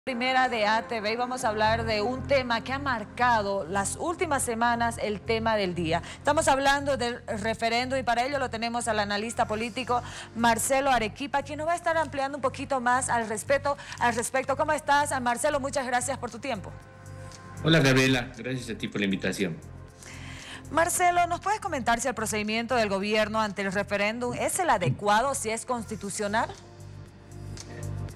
Primera de ATV y vamos a hablar de un tema que ha marcado las últimas semanas el tema del día. Estamos hablando del referéndum y para ello lo tenemos al analista político Marcelo Arequipa, quien nos va a estar ampliando un poquito más al respecto. ¿Cómo estás, Marcelo? Muchas gracias por tu tiempo. Hola Gabriela, gracias a ti por la invitación. Marcelo, ¿nos puedes comentar si el procedimiento del gobierno ante el referéndum es el adecuado, si es constitucional?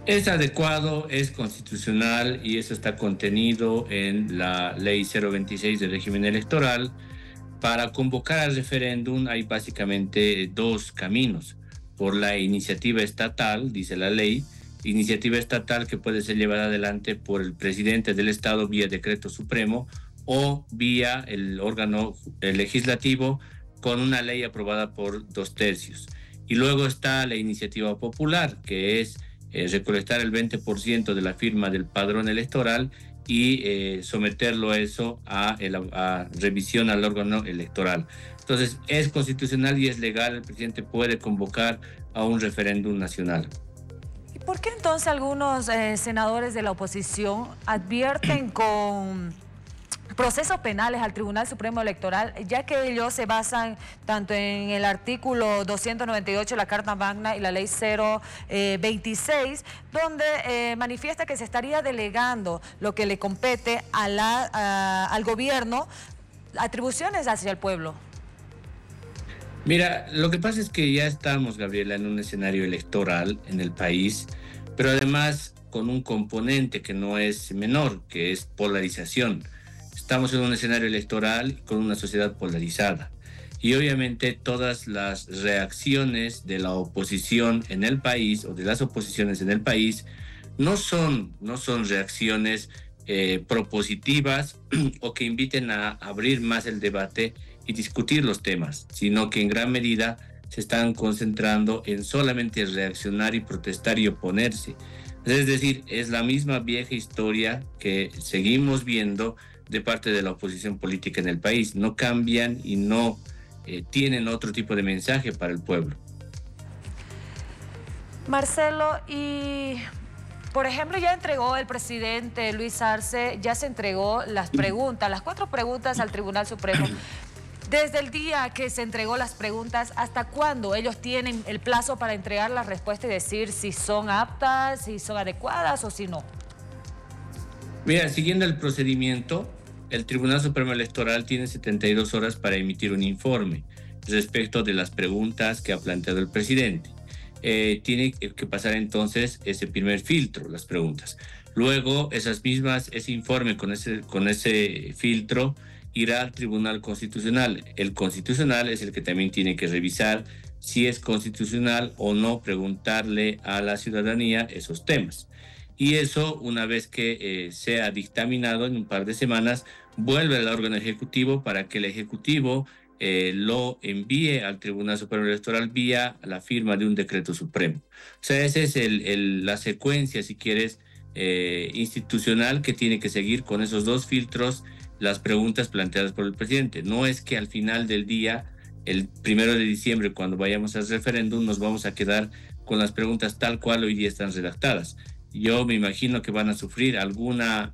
Es adecuado, es constitucional y eso está contenido en la Ley 026 del régimen electoral. Para convocar al referéndum hay básicamente dos caminos. Por la iniciativa estatal, dice la ley, iniciativa estatal que puede ser llevada adelante por el presidente del Estado vía decreto supremo o vía el órgano legislativo con una ley aprobada por 2/3. Y luego está la iniciativa popular, que es recolectar el 20% de la firma del padrón electoral y someterlo a eso a revisión al órgano electoral. Entonces, es constitucional y es legal, el presidente puede convocar a un referéndum nacional. ¿Y por qué entonces algunos senadores de la oposición advierten con procesos penales al Tribunal Supremo Electoral, ya que ellos se basan tanto en el artículo 298 de la Carta Magna y la Ley 026, donde manifiesta que se estaría delegando lo que le compete al gobierno, atribuciones hacia el pueblo? Mira, lo que pasa es que ya estamos, Gabriela, en un escenario electoral en el país, pero además con un componente que no es menor, que es polarización. Estamos en un escenario electoral con una sociedad polarizada y obviamente todas las reacciones de la oposición en el país o de las oposiciones en el país no son reacciones propositivas o que inviten a abrir más el debate y discutir los temas, sino que en gran medida se están concentrando en solamente reaccionar y protestar y oponerse. Es decir, es la misma vieja historia que seguimos viendo de parte de la oposición política en el país. No cambian y no tienen otro tipo de mensaje para el pueblo. Marcelo, y por ejemplo, ya entregó el presidente Luis Arce, ya se entregó las 4 preguntas al Tribunal Supremo. Desde el día que se entregó las preguntas, ¿hasta cuándo ellos tienen el plazo para entregar la respuesta y decir si son aptas, si son adecuadas o si no? Mira, siguiendo el procedimiento, el Tribunal Supremo Electoral tiene 72 horas para emitir un informe respecto de las preguntas que ha planteado el presidente. Tiene que pasar entonces ese primer filtro, las preguntas. Luego, ese informe con ese filtro irá al Tribunal Constitucional. El Constitucional es el que también tiene que revisar si es constitucional o no preguntarle a la ciudadanía esos temas. Y eso, una vez que sea dictaminado en un par de semanas, vuelve al órgano ejecutivo para que el ejecutivo lo envíe al Tribunal Supremo Electoral vía la firma de un decreto supremo. O sea, esa es la secuencia, si quieres, institucional que tiene que seguir con esos dos filtros las preguntas planteadas por el presidente. No es que al final del día, el 1 de diciembre, cuando vayamos al referéndum, nos vamos a quedar con las preguntas tal cual hoy día están redactadas. Yo me imagino que van a sufrir alguna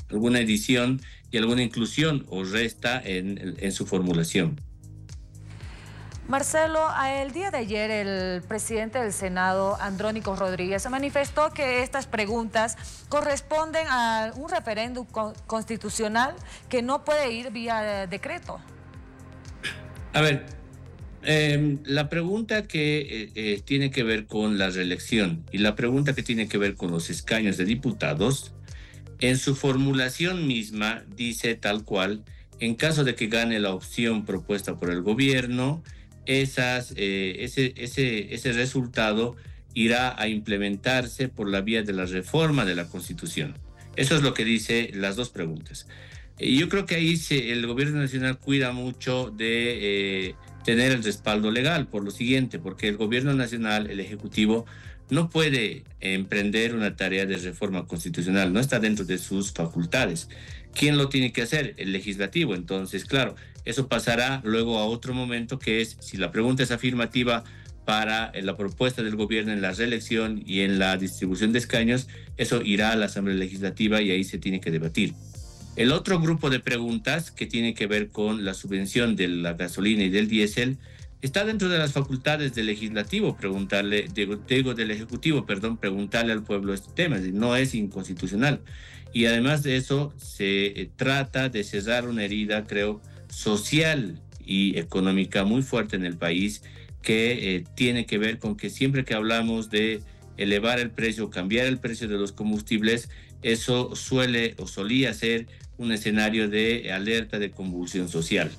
edición y alguna inclusión o resta en su formulación. Marcelo, el día de ayer el presidente del Senado, Andrónico Rodríguez, se manifestó que estas preguntas corresponden a un referéndum constitucional que no puede ir vía decreto. A ver, la pregunta que tiene que ver con la reelección y la pregunta que tiene que ver con los escaños de diputados, en su formulación misma dice tal cual, en caso de que gane la opción propuesta por el gobierno, ese resultado irá a implementarse por la vía de la reforma de la Constitución. Eso es lo que dice las dos preguntas. Yo creo que ahí el gobierno nacional cuida mucho de tener el respaldo legal, por lo siguiente, porque el gobierno nacional, el ejecutivo, no puede emprender una tarea de reforma constitucional, no está dentro de sus facultades. ¿Quién lo tiene que hacer? El legislativo. Entonces, claro, eso pasará luego a otro momento, que es, si la pregunta es afirmativa, para la propuesta del gobierno en la reelección y en la distribución de escaños, eso irá a la Asamblea Legislativa y ahí se tiene que debatir. El otro grupo de preguntas que tiene que ver con la subvención de la gasolina y del diésel está dentro de las facultades del legislativo del ejecutivo, preguntarle al pueblo este tema, no es inconstitucional. Y además de eso, se trata de cerrar una herida, creo, social y económica muy fuerte en el país, que tiene que ver con que siempre que hablamos de elevar el precio, cambiar el precio de los combustibles, eso suele o solía ser un escenario de alerta de convulsión social.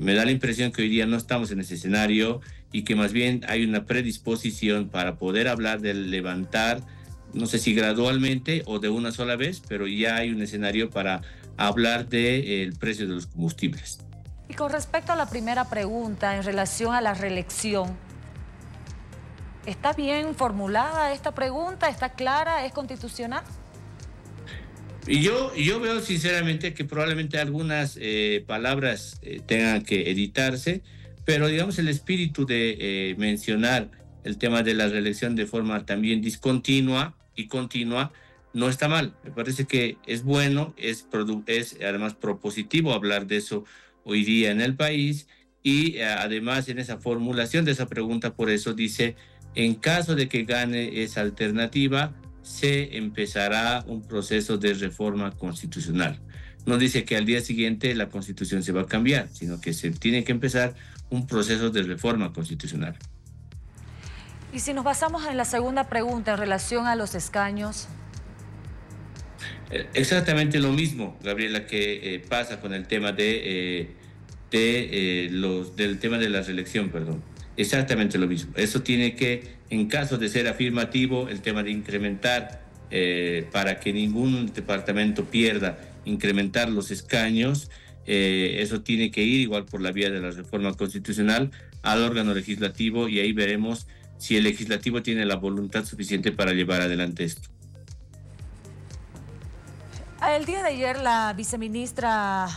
Me da la impresión que hoy día no estamos en ese escenario y que más bien hay una predisposición para poder hablar de levantar, no sé si gradualmente o de una sola vez, pero ya hay un escenario para hablar del precio de los combustibles. Y con respecto a la primera pregunta en relación a la reelección, ¿está bien formulada esta pregunta? ¿Está clara? ¿Es constitucional? Y yo veo sinceramente que probablemente algunas palabras tengan que editarse, pero digamos el espíritu de mencionar el tema de la reelección de forma también discontinua y continua no está mal. Me parece que es bueno, es además propositivo hablar de eso hoy día en el país y además en esa formulación de esa pregunta, por eso dice, en caso de que gane esa alternativa, se empezará un proceso de reforma constitucional. No dice que al día siguiente la Constitución se va a cambiar, sino que se tiene que empezar un proceso de reforma constitucional. Y si nos basamos en la segunda pregunta en relación a los escaños. Exactamente lo mismo, Gabriela, que pasa con el tema del tema de la reelección, perdón. Exactamente lo mismo. Eso tiene que, en caso de ser afirmativo, el tema de incrementar, para que ningún departamento pierda, incrementar los escaños, eso tiene que ir igual por la vía de la reforma constitucional al órgano legislativo y ahí veremos si el legislativo tiene la voluntad suficiente para llevar adelante esto. El día de ayer la ministra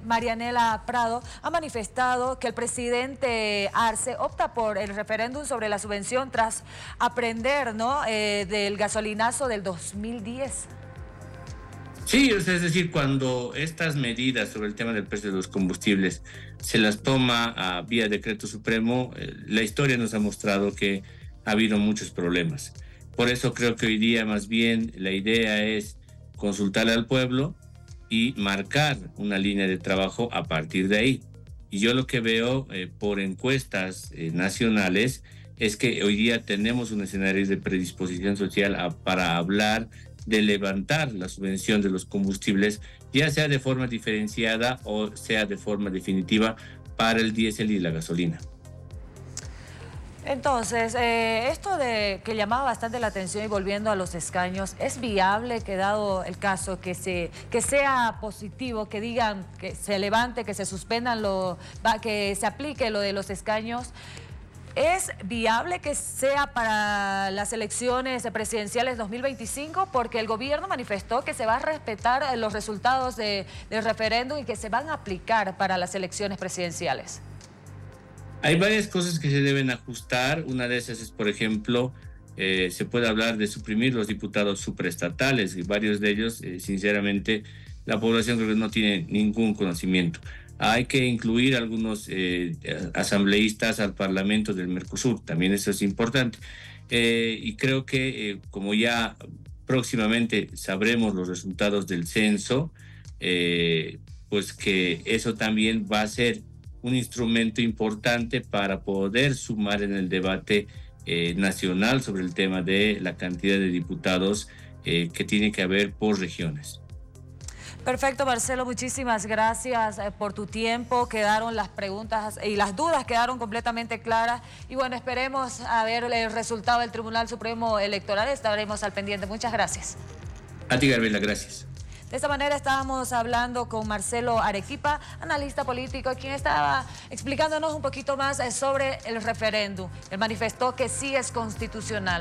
Marianela Prado ha manifestado que el presidente Arce opta por el referéndum sobre la subvención tras aprender, ¿no?, del gasolinazo del 2010. Sí, es decir, cuando estas medidas sobre el tema del precio de los combustibles se las toma a vía decreto supremo, la historia nos ha mostrado que ha habido muchos problemas. Por eso creo que hoy día más bien la idea es consultarle al pueblo y marcar una línea de trabajo a partir de ahí. Y yo lo que veo por encuestas nacionales es que hoy día tenemos un escenario de predisposición social para hablar de levantar la subvención de los combustibles, ya sea de forma diferenciada o sea de forma definitiva para el diésel y la gasolina. Entonces, esto que llamaba bastante la atención y volviendo a los escaños, ¿es viable que dado el caso que sea positivo, que digan que se levante, que se suspendan, que se aplique lo de los escaños? ¿Es viable que sea para las elecciones presidenciales 2025? Porque el gobierno manifestó que se va a respetar los resultados del referéndum y que se van a aplicar para las elecciones presidenciales. Hay varias cosas que se deben ajustar. Una de esas es, por ejemplo, se puede hablar de suprimir los diputados supraestatales y varios de ellos, sinceramente, la población creo que no tiene ningún conocimiento. Hay que incluir algunos asambleístas al Parlamento del Mercosur, también eso es importante. Y creo que como ya próximamente sabremos los resultados del censo, pues que eso también va a ser un instrumento importante para poder sumar en el debate nacional sobre el tema de la cantidad de diputados que tiene que haber por regiones. Perfecto, Marcelo, muchísimas gracias por tu tiempo. Quedaron las preguntas y las dudas quedaron completamente claras. Y bueno, esperemos a ver el resultado del Tribunal Supremo Electoral. Estaremos al pendiente. Muchas gracias. A ti, Gabriela, gracias. De esta manera estábamos hablando con Marcelo Arequipa, analista político, quien estaba explicándonos un poquito más sobre el referéndum. Él manifestó que sí es constitucional.